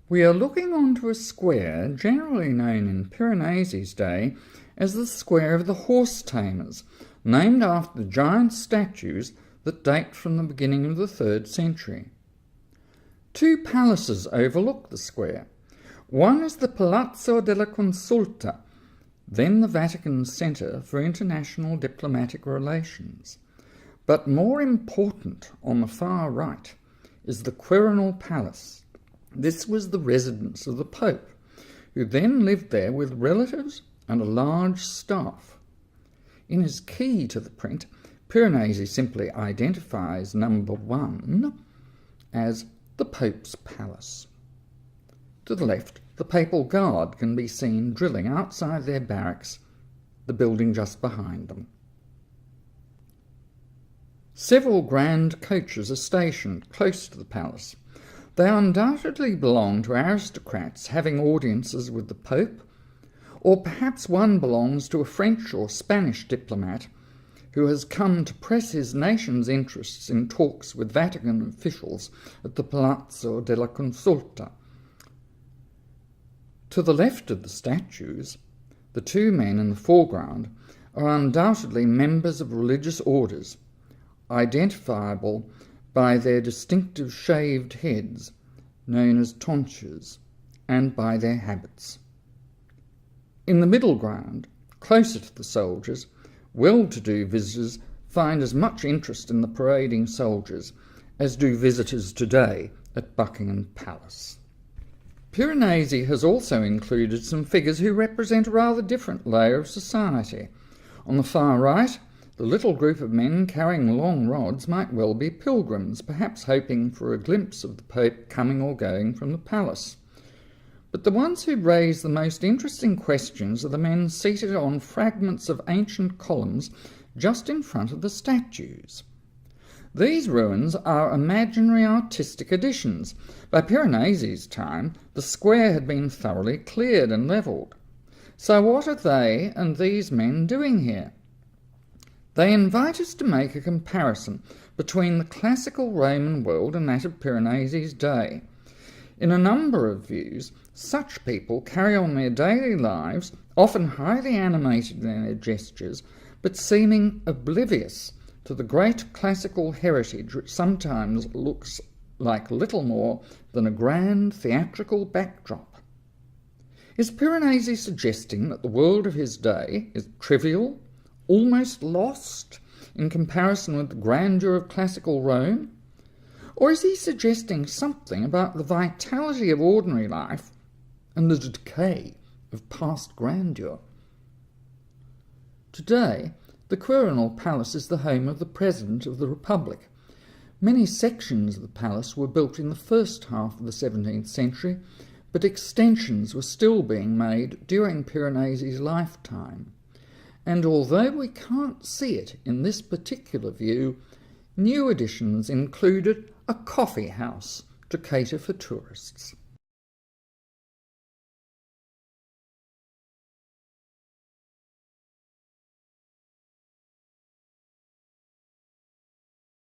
We are looking onto a square generally known in Piranesi's day as the Square of the Horsetamers, named after the giant statues that date from the beginning of the 3rd century. Two palaces overlook the square. One is the Palazzo della Consulta, then the Vatican Centre for International Diplomatic Relations. But more important, on the far right, is the Quirinal Palace. This was the residence of the Pope, who then lived there with relatives and a large staff. In his key to the print, Piranesi simply identifies number 1 as the Pope's Palace. To the left, the Papal Guard can be seen drilling outside their barracks, the building just behind them. Several grand coaches are stationed close to the palace. They undoubtedly belong to aristocrats having audiences with the Pope, or perhaps one belongs to a French or Spanish diplomat who has come to press his nation's interests in talks with Vatican officials at the Palazzo della Consulta. To the left of the statues, the two men in the foreground are undoubtedly members of religious orders, identifiable by their distinctive shaved heads, known as tonsures, and by their habits. In the middle ground, closer to the soldiers, well-to-do visitors find as much interest in the parading soldiers as do visitors today at Buckingham Palace. Piranesi has also included some figures who represent a rather different layer of society. On the far right, the little group of men carrying long rods might well be pilgrims, perhaps hoping for a glimpse of the Pope coming or going from the palace. But the ones who raise the most interesting questions are the men seated on fragments of ancient columns just in front of the statues. These ruins are imaginary artistic additions. By Piranesi's time, the square had been thoroughly cleared and levelled. So what are they and these men doing here? They invite us to make a comparison between the classical Roman world and that of Piranesi's day. In a number of views, such people carry on their daily lives, often highly animated in their gestures, but seeming oblivious to the great classical heritage which sometimes looks like little more than a grand theatrical backdrop. Is Piranesi suggesting that the world of his day is trivial, almost lost, in comparison with the grandeur of classical Rome? Or is he suggesting something about the vitality of ordinary life and the decay of past grandeur? Today, the Quirinal Palace is the home of the President of the Republic. Many sections of the palace were built in the first half of the 17th century, but extensions were still being made during Piranesi's lifetime. And although we can't see it in this particular view, new additions included a coffee house to cater for tourists.